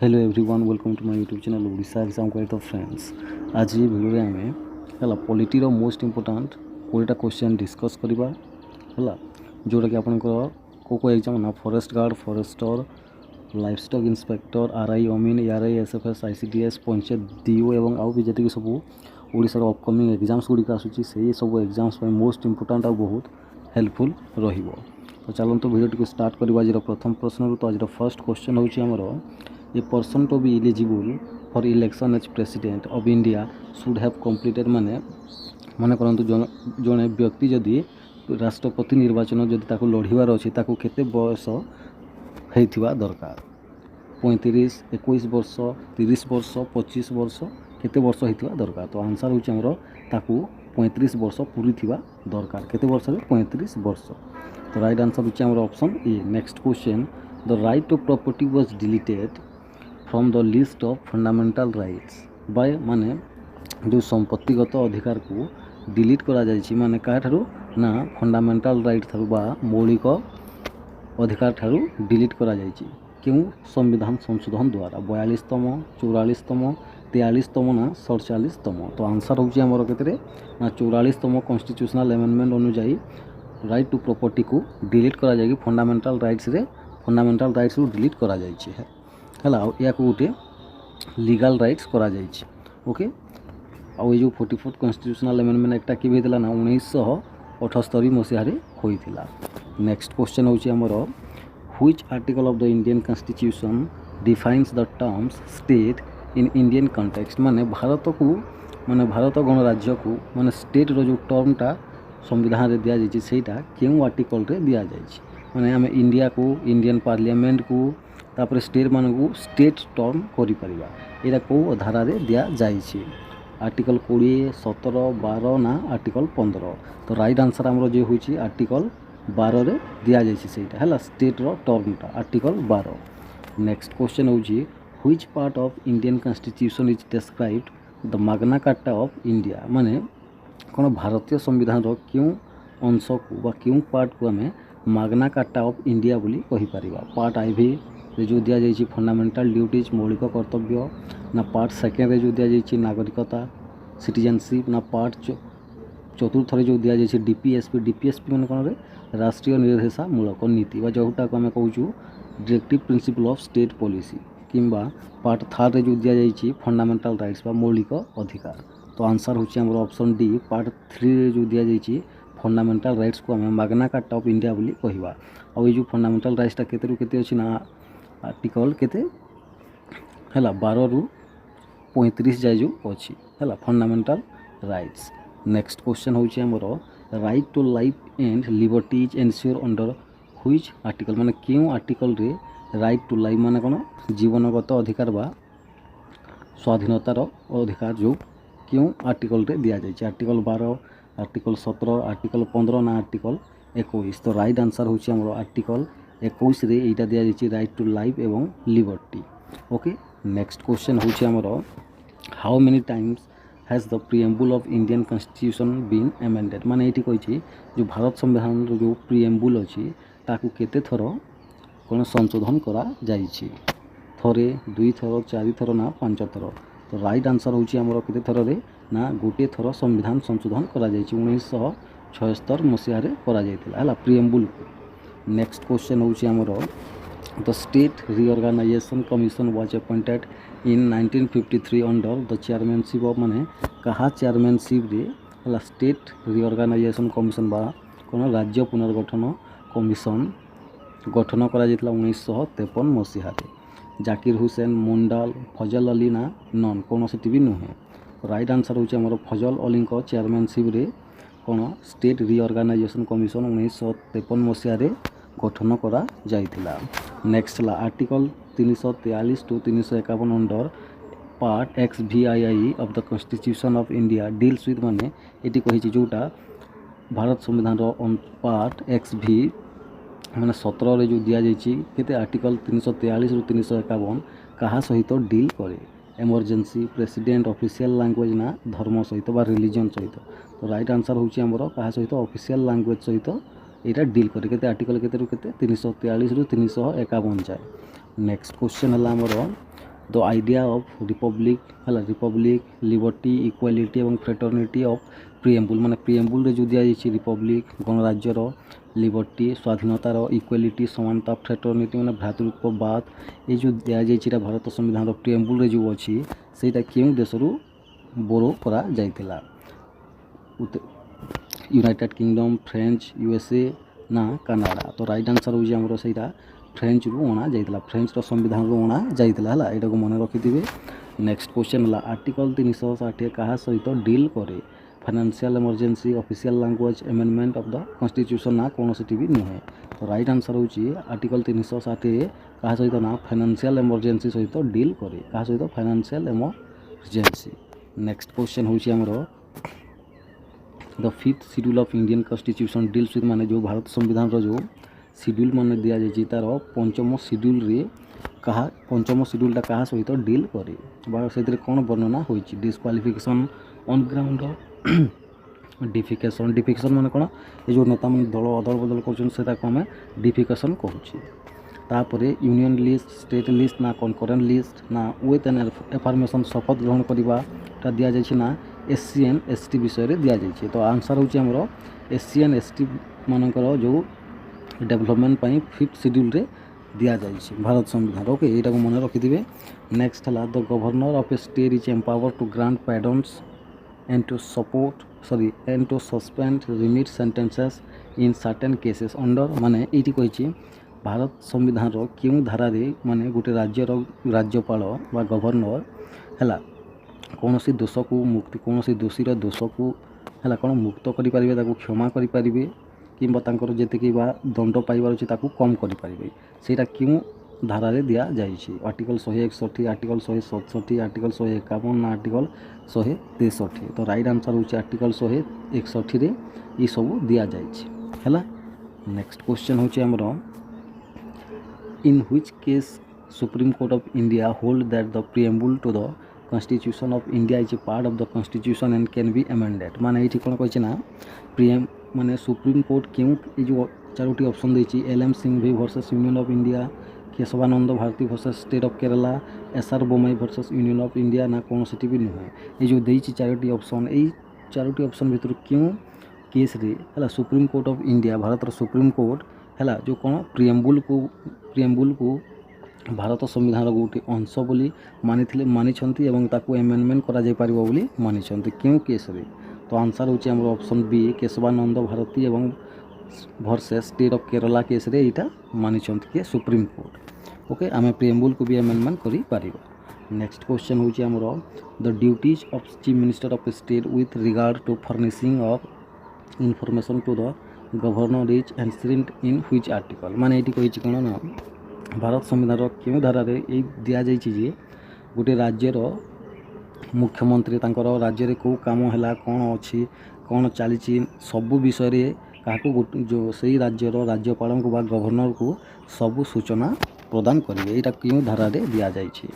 Hello everyone welcome to my YouTube channel Odisha exam guide friends. आज ये video आम है पॉलिटी मोस्ट इंपोर्टाट 20टा क्वेश्चन डिस्कस करवा है जोटा कि आपंकर को एग्जाम ना forest guard forester livestock inspector RI अमीन ARI SFS ICDS panchayat DO एवं आउ भी जी सब ओडिशार अपकमिंग एग्जाम्स गुड़िक आसूँ से सब एग्जाम्स मोस्ट इंपोर्टाट आ बहुत हेल्पफुल रहिबो। तो चलते वीडियो स्टार्ट करवा। आज प्रथम प्रश्न तो आज फर्स्ट क्वेश्चन होमर a person to be eligible for election as president of India should have completed माने मन करंतु जड़े व्यक्ति जदि राष्ट्रपति निर्वाचन जदि ताको लड़ीबार अच्छी ताको केते बयस होइथिबा दरकार 35 21 वर्ष 30 वर्ष 25 वर्ष केते वर्ष होइथिबा दरकार। तो आंसर होछि हमरो ताको 35 वर्ष पूरी थिबा दरकार। केते वर्ष रे 35 वर्ष। तो राइट आंसर होछि हमरो option A. Next question the right to property was deleted from the list of fundamental rights by माने जो संपत्तिगत अधिकार को डिलीट करा जायछि माने का ठारू ना फंडामेंटल राइट थारू बा मौलिक अधिकार ठारू डिलीट करा जायछि क्यों संविधान संशोधन द्वारा 42तम 44तम 43तम ना 47तम। तो आंसर होछि हमर केतरे ना 44तम कॉन्स्टिट्यूशनल अमेंडमेंट अनुसार राइट टू प्रॉपर्टी को डिलीट करा जायछि फंडामेंटल राइट्स को डिलीट करा जायछि है या गोटे लीगल राइट्स करा जायछि। ओके आउ ये 44th कॉन्स्टिट्यूशनल अमेंडमेंट एकटा के भी ना 1978 मसीह होइथिला। नेक्स्ट क्वेश्चन होछि हमर which article of the Indian constitution defines the terms state in Indian context माने भारत गणराज्य को माने स्टेट रो जो टर्मटा संविधान रे दिया जायछि सेटा केउ आर्टिकल रे दिया जायछि माने आमे इंडिया को इंडियन पार्लियामेंट को तापर स्टेट मान को स्टेट टर्म करि परिबा एटा को धारा रे दिया जायछि आर्टिकल 20 17 12 ना आर्टिकल 15। तो राइट आंसर हमरो जे होछि आर्टिकल 12 रे दिया जायछि सेटा हला स्टेट रो टर्मटा आर्टिकल 12। नेक्स्ट क्वेश्चन होछि which part of Indian constitution is described the magna carta of India माने कोन भारतीय संविधान रो क्यों अंश को बा क्यों पार्ट को हमें मैग्ना कार्टा ऑफ इंडिया बोली कहि परिबा। पार्ट आईवी रे जो दिया जायछि फंडामेंटल ड्यूटीज मौलिक कर्तव्य ना पार्ट सेकेंड रे जो दिया जायछि नागरिकता सिटीजनशिप ना पार्ट चतुर्थ रे जो दिया जायछि डीपीएसपी माने कोन रे राष्ट्रीय निर्देशामूलक नीति बा जोटा को हमें कहूछु directive principle of state policy किंबा पार्ट थर्ड रे जो दिया जायछि फंडामेंटल राइट्स बा मौलिक अधिकार। तो आंसर होछि हमर ऑप्शन डी पार्ट 3 रे जो दिया जायछि फंडामेंटल राइट्स को हमें मैग्ना कार्टा ऑफ इंडिया बोली कहिबा। आ ये जो फंडामेंटल राइट्स ता केते रु केते अछि ना आर्टिकल केते हैला 12 रु 35 जाय जो अछि हैला फंडामेंटल राइट्स। नेक्स्ट क्वेश्चन होछि हमरो right to life and liberties ensure under which article माने क्यों आर्टिकल रे राइट टू लाइफ माने कोन जीवनगत अधिकार बा स्वाधीनतार अधिकार जो क्यों आर्टिकल रे दिया जायछि आर्टिकल 12 आर्टिकल 17 आर्टिकल 15 ना आर्टिकल 21। तो राइट आंसर होछि हमरो आर्टिकल 21 रे एटा दिया जायछि राइट टू लाइफ एवं लिबर्टी। ओके नेक्स्ट क्वेश्चन होछि हमरो how many times has the preamble of Indian constitution been amended माने एठी कहिछि जो भारत संविधान रो जो प्रीएम्बुल अछि ताकू केते थरो कोन संशोधन करा जायछि थरे 2 थरो 4 थरो ना 5 थरो। तो राइट आंसर होछि हमरो केते थरो रे ना गोटे थरो संविधान संशोधन करा जायछि 1976 मसीह रे करा जायतिला हला प्रीएम्बुल। नेक्स्ट क्वेश्चन होछि हमरो the state reorganization commission was appointed in 1953 under the chairmanship of माने कहा चेयरमैनशिप रे हला स्टेट रिऑर्गेनाइजेशन कमीशन बा कोन राज्य पुनर्गठन कमीशन गठन करा जायतिला 1953 मसीह रे जाकिर हुसैन मुंडाल फजल अली ना नन कोन से भी नुहे। राइट आंसर होछि हमरो फजल अली को चेयरमैनशिप रे कोन स्टेट रिऑर्गेनाइजेशन कमीशन 1953 मसीह रे गठन करा जायतिला। नेक्स्ट ला article 343 to 351 under part X VII of the constitution of India deals with माने एटी कहिछि जोटा भारत संविधान रो पार्ट एक्स भी माने 17 रे जो दिया जायछि केते आर्टिकल 343 रु 351 कहा सहित डील करे इमरजेंसी प्रेसिडेंट ऑफिशियल लैंग्वेज ना धर्म सहित बा रिलीजन सहित। तो राइट आंसर होछि हमरो कहा सहित ऑफिशियल लैंग्वेज सहित एटा डील करे केते आर्टिकल केते रु केते 343 रु 351 जाय। नेक्स्ट क्वेश्चन हला हमरो द आइडिया ऑफ रिपब्लिक है रिपब्लिक लिबर्टी इक्वालिटी और फ्रेटर्निटी ऑफ प्रिएम्बुल माने प्रिएम्बुल रे जो दिया जाइए रिपब्लिक गणराज्यर लिबर्टी स्वाधीनतार इक्वालिटी समानता फ्रेटर्निटी माने भ्रातृत्ववाद ये जो दिया जाइए भारत संविधान प्रिएम्बुल रे जो अच्छी सेटा क्यों देशरू बोरो करा जाइतिला यूनाइटेड किंगडम फ्रेंच यूएसए ना कनाडा तो राइट आंसर होची हमरो सेटा फ्रेंच रु अणा जाइतिला फ्रेंच रो संविधान रु अणा जाइतिला हला एटा को मन रखिथिबे। नेक्स्ट क्वेश्चन हला आर्टिकल 360 कहा सहित डील करे financial emergency official language amendment of the constitution ना कोनोसिटी भी नुहे तो राइट आंसर होची आर्टिकल 360 कहा सहित ना फाइनेंशियल इमरजेंसी सहित डील करे कहा सहित फाइनेंशियल इमरजेंसी। नेक्स्ट क्वेश्चन होची हमरो the fifth schedule of Indian constitution deals with माने जो भारत संविधान रो जो शेड्यूल माने दिया जाइए तार पंचम शेड्यूल रे कहा पंचम शेड्यूलटा कहा सहित डील करे बा से कौन वर्णना होइछि disqualification on ground defection defection माने कौन ये जो नेता माने दल अदल बदल कर आम डिफिकेशन कहूँ तापर यूनियन लिस्ट स्टेट लिस्ट ना कनकरेंट लिस्ट ना विथ एन एफर्मेशन शपथ ग्रहण करवाटा दि जाइए ना एससीएन एसटी विषय रे दिया जाइए तो आंसर होची हमरो एससीएन एसटी मानकर जो डेवलपमेंट पाई फिफ्थ शेड्यूल रे दिया जाइए भारत संविधान ओके यहाँ को मन रखिथे। नेक्स्ट है the governor of a state is empower to grant pardons and to support sorry and to suspend remit sentences in certain cases under माने ये कही भारत संविधान रो क्यों धारा रे माने गोटे राज्यर राज्यपाल बा गवर्नर है कौन सी दोष को मुक्ति कौन सी दोषीर दोष को है कौन मुक्त करें क्षमा करें कि जी दंड पाइबार अच्छे कम करें सेटा क्यों धारा रे दिया जाइए आर्टिकल 161 आर्टिकल 167 आर्टिकल 151 ना आर्टिकल 163 तो राइट आंसर होची आर्टिकल 161 रे ये सब दिया जाइए है। नेक्स्ट क्वेश्चन होची हमरो in which case supreme court of India hold that the preamble to the constitution of India is a part of the constitution and can be amended माने ये कौन कही ना प्रिएम माने सुप्रीम कोर्ट क्यों ये जो चारोटी ऑप्शन देछि LM Singhvi versus union of India Kesavananda Bharati versus state of Kerala SR Bommai versus union of India ना कौन सी भी नुहे ये जो देछि चारोटी ऑप्शन यही चारोटी ऑप्शन भितर क्यों केस रे है supreme court of India Bharat supreme court है जो कौन प्रिएम्बुल को भारत संविधान गोटे अंश बोली मानी एमेंडमेंट करा जाय परिबो बोली मानी क्यों केस रे तो आंसर होची हमर ऑप्शन बी केशवानंद भारती एवं versus state of Kerala case रे इटा मानी के सुप्रीम कोर्ट ओके आम प्रिएम्बुल को भी एमेंडमेंट करि पारिबो। नेक्स्ट क्वेश्चन होची हमर the duties of chief minister of state with regard to furnishing of information to the governor is enshrined in which article माने एटी कहि छी कोन ना भारत संविधान क्यों धारा रे ए दिया जाय छी जे गोटे राज्यर मुख्यमंत्री तांकर राज्य रे को काम है कौन अच्छी कौन चली सबू विषय क्या जो से राज्यर राज्यपाल को गवर्नर को सबू सूचना प्रदान करेंगे यहाँ क्यों धारा रे दिया जाइए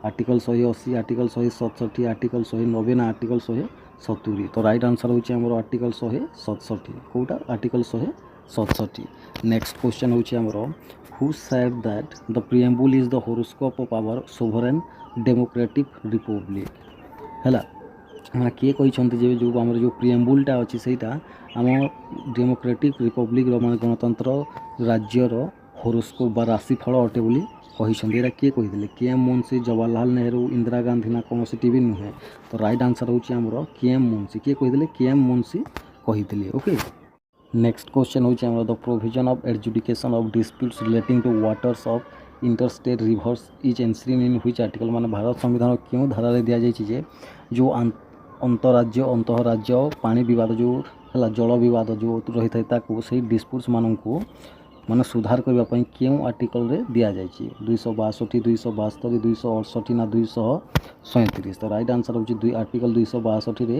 आर्टिकल 180 आर्टिकल 167 आर्टिकल 190 ना आर्टिकल 170 तो राइट आंसर होची हमरो आर्टिकल 167 कोटा आर्टिकल 167। नेक्स्ट क्वेश्चन होची हमरो who said that the preamble is the horoscope of our sovereign democratic republic है मैंने किए कहते जो आम जो प्रिएम्बुलटा अच्छी सहीटा आम डेमोक्रेटिक रिपब्लिक मान गणतंत्र राज्यर होरोस्कोप बा राशिफल अटे बोली कहते किए कही केएम मुंशी जवाहरलाल नेहरू इंदिरा गांधी ना कौन सी भी नुहे तो राइट आंसर होची हमरो केएम मुंशी किए कही केएम मुंशी कही ओके। नेक्स्ट क्वेश्चन होची हमरो the provision of adjudication of disputes relating to waters of interstate rivers is enshrine in which article माने भारत संविधान क्यों धारा रे दिया जाइए जो अंतराज्य अंतःराज्य पानी विवाद जो है जल विवाद जो रही है से डिस्प्यूट्स मान को माने सुधार करने क्यों आर्टिकल रे दिया जाइए 262 272 268 ना 237 तो राइट आंसर होची आर्टिकल 262 रे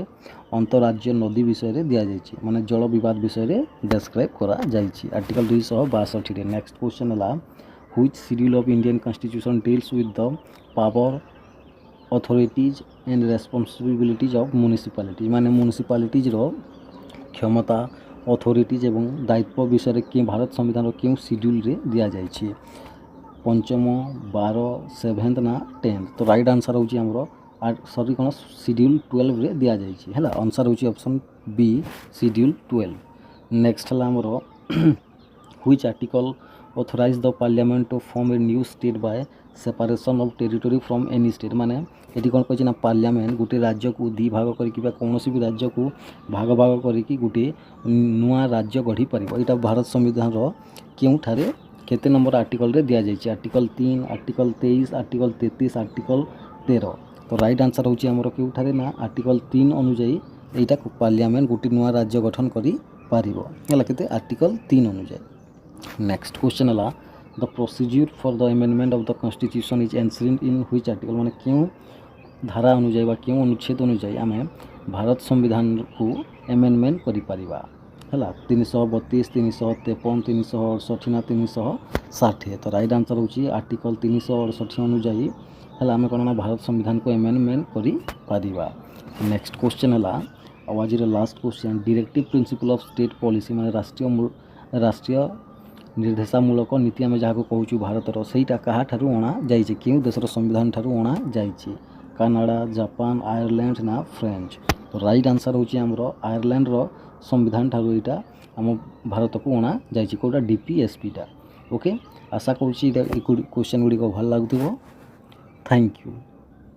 अंतराज्य नदी विषय रे दिया जाइए माने जल विवाद विषय रे डिस्क्राइब करा जाइए आर्टिकल 262 रे। नेक्स्ट क्वेश्चन है which schedule of Indian constitution deals with the power authorities and responsibilities of municipality माने म्युनिसिपालिटीज रो क्षमता अथॉरिटीज एवं दायित्व विषय कि भारत संविधान क्यों शेड्यूल रे दिया जाइए पंचम 12 7th ना 10th। तो राइट आंसर होची हमरो सॉरी कौन शेड्यूल 12 रे दिया जाइए है आंसर होची ऑप्शन बी शेड्यूल 12। नेक्स्ट है हमरो which article authorise the parliament to form a new state by separation of territory from any state. माने ये कौन कही ना पार्लियामेंट गोटे राज्य को दी भाग करके कौन भी राज्य को भाग भाग करके गोटे नुआ राज्य गढ़ी पार। यहाँ भारत संविधान क्यों केते नंबर आर्टिकल रे दिया जाइए आर्टिकल 3 आर्टिकल 23 आर्टिकल 33 आर्टिकल 13। तो राइट आंसर होची हमर केउठारे ना आर्टिकल 3 अनुଯାयी एटा पार्लियामेंट गोटे नुआ राज्य गठन करी पारिबो हला केते आर्टिकल 3 अनुଯାयी। नेक्स्ट क्वेश्चन हला the procedure for the amendment of the constitution is enshrined in which article. माने क्यों धारा अनुଯାयी बा क्यों अनुच्छेद अनुଯାयी आमे भारत संविधान को अमेंडमेंट करि पारिबा हला 332 353 368 ना 360। तो राइट आंसर होची आर्टिकल 368 अनुଯାयी हला आमे कोन ना भारत संविधान को अमेंडमेंट करि पारिबा। नेक्स्ट क्वेश्चन हला आज last question directive principle of state policy माने राष्ट्रीय निर्देशामूलक नीति आम जहाँ कहूँ भारतर सहीटा क्या ठारू अणा जाइए क्यों देशर संविधान ठारू अणा जाइए कनाडा जापान आयरलैंड ना फ्रेंच। तो राइट आंसर होची हमरो आयरलैंड रो संविधान ठारू यहाँ आम भारत को अणा जाइए कौटा DPSP टा। ओके आशा करुँच क्वेश्चन गुड़िक भल लगुव। Thank you.